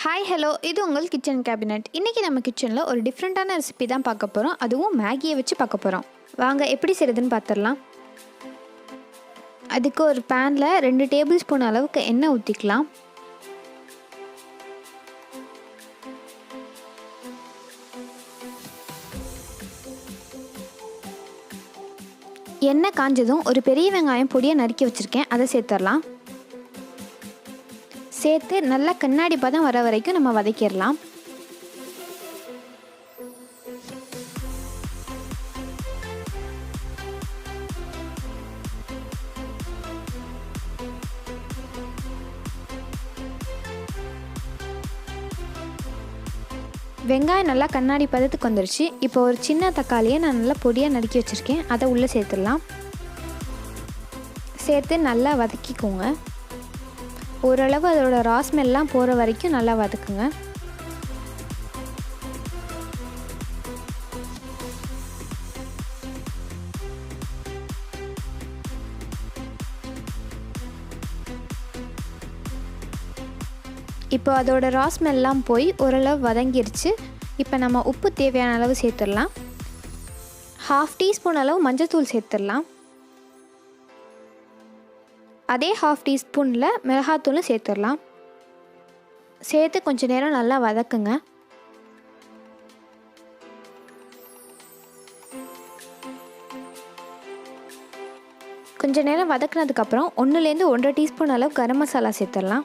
Hi hello, இது உங்கள் kitchen cabinet. இன்றைக்கி நம்ம கிச்சனில் ஒரு டிஃப்ரெண்ட்டான ரெசிபி தான் பார்க்க போகிறோம். அதுவும் மேகியை வச்சு பார்க்க போகிறோம். வாங்க எப்படி செய்கிறதுன்னு பார்த்துடலாம். அதுக்கு ஒரு பேனில் 2 டேபிள் ஸ்பூன் அளவுக்கு எண்ணெய் ஊற்றிக்கலாம். எண்ணெய் காஞ்சதும் ஒரு பெரிய வெங்காயம் பொடியை நறுக்கி வச்சுருக்கேன், அதை சேர்த்துடலாம். சேர்த்து நல்லா கண்ணாடி பதம் வர வரைக்கும் நம்ம வதக்கிடலாம். வெங்காயம் நல்லா கண்ணாடி பதத்துக்கு வந்துருச்சு. இப்போ ஒரு சின்ன தக்காளியை நான் நல்லா பொடியாக நறுக்கி வச்சுருக்கேன், அதை உள்ளே சேர்த்துடலாம். சேர்த்து நல்லா வதக்கிக்கோங்க. ஓரளவு அதோட ரா ஸ்மெல்லாம் போகிற வரைக்கும் நல்லா வதக்குங்க. இப்போ அதோட ரா ஸ்மெல்லாம் போய் ஓரளவு வதங்கிருச்சு. இப்போ நம்ம உப்பு தேவையான அளவு சேர்த்துடலாம். 1/2 டீஸ்பூன் அளவு மஞ்சள்தூள் சேர்த்துடலாம். அதே 1/2 டீஸ்பூனில் மிளகாத்தூளும் சேர்த்துடலாம். சேர்த்து கொஞ்சம் நேரம் நல்லா வதக்குங்க. கொஞ்சம் நேரம் வதக்குனதுக்கப்புறம் 1லேருந்து 1.5 டீஸ்பூன் அளவு கரம் மசாலா சேர்த்துடலாம்.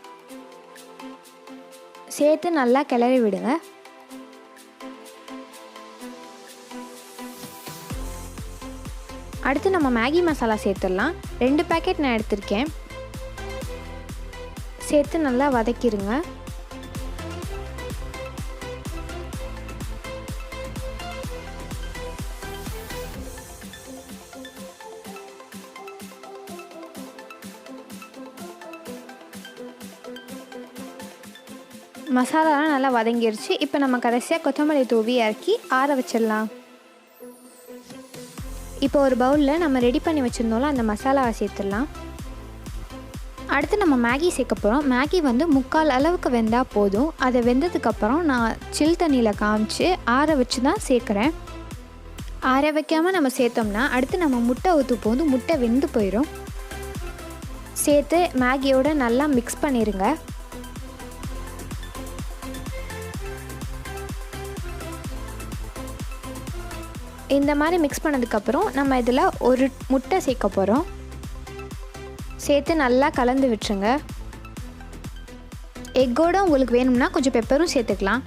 சேர்த்து நல்லா கிளறி விடுங்க. அடுத்து நம்ம மேகி மசாலா சேர்த்துடலாம். 2 பேக்கெட் நான் எடுத்திருக்கேன். சேர்த்து நல்லா வதக்கிடுங்க. மசாலாலாம் நல்லா வதங்கிடுச்சு. இப்போ நம்ம கடைசியாக கொத்தமல்லி தூவி இறக்கி ஆற வச்சிடலாம். இப்போ ஒரு பவுலில் நம்ம ரெடி பண்ணி வச்சுருந்தோம்ல, அந்த மசாலாவை சேர்த்துடலாம். அடுத்து நம்ம மேகி சேர்க்க போகிறோம். மேகி வந்து 3/4 அளவுக்கு வெந்தால் போதும். அதை வெந்ததுக்கப்புறம் நான் சில் தண்ணியில் காமிச்சு ஆற வச்சு தான் சேர்க்குறேன். ஆற வைக்காமல் நம்ம சேர்த்தோம்னா அடுத்து நம்ம முட்டை ஊற்றும் போது முட்டை வெந்து போயிடும். சேர்த்து மேகியோடு நல்லா மிக்ஸ் பண்ணிடுங்க. இந்த மாதிரி மிக்ஸ் பண்ணதுக்கப்புறம் நம்ம இதில் ஒரு முட்டை சேர்க்க போகிறோம். சேர்த்து நல்லா கலந்து விட்டுருங்க. எக்கோடு உங்களுக்கு வேணும்னா கொஞ்சம் பெப்பரும் சேர்த்துக்கலாம்.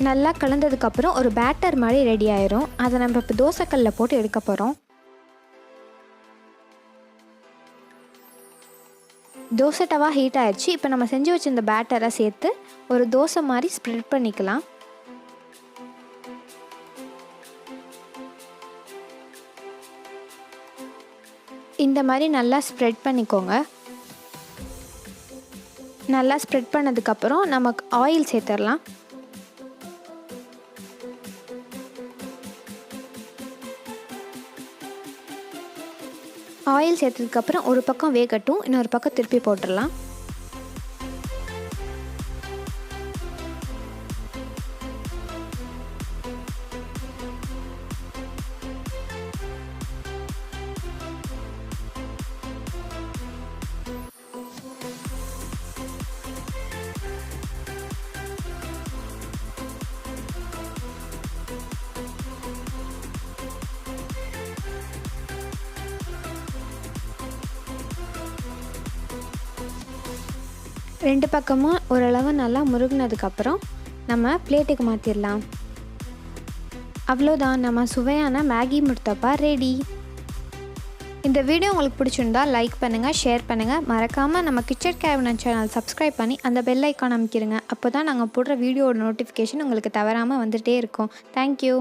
நல்லா கலந்ததுக்கப்புறம் ஒரு பேட்டர் மாதிரி ரெடி ஆயிரும். அதை நம்ம இப்போ தோசைக்கல்லில் போட்டு எடுக்க போகிறோம். தோசை தவா ஹீட் ஆயிடுச்சு. இப்போ நம்ம செஞ்சு வச்ச இந்த பேட்டரை சேர்த்து ஒரு தோசை மாதிரி ஸ்ப்ரெட் பண்ணிக்கலாம். இந்த மாதிரி நல்லா ஸ்ப்ரெட் பண்ணிக்கோங்க. நல்லா ஸ்ப்ரெட் பண்ணதுக்கப்புறம் நமக்கு ஆயில் சேர்த்துடலாம். ஆயில் சேர்த்ததுக்கப்புறம் ஒரு பக்கம் வேகட்டும், இன்னொரு பக்கம் திருப்பி போட்டுடலாம். ரெண்டு பக்கமும் ஓரளவு நல்லா முருகினதுக்கப்புறம் நம்ம பிளேட்டுக்கு மாற்றிடலாம். அவ்வளோதான், நம்ம சுவையான மேகி முர்த்தப்பா ரெடி. இந்த வீடியோ உங்களுக்கு பிடிச்சிருந்தா லைக் பண்ணுங்கள், ஷேர் பண்ணுங்கள். மறக்காமல் நம்ம கிச்சன் கேபினட் சேனல் சப்ஸ்கிரைப் பண்ணி அந்த பெல் ஐக்கான் அமைக்கிடுங்க. அப்போ தான் நாங்கள் போடுற வீடியோட நோட்டிஃபிகேஷன் உங்களுக்கு தவறாமல் வந்துகிட்டே இருக்கும். தேங்க்யூ.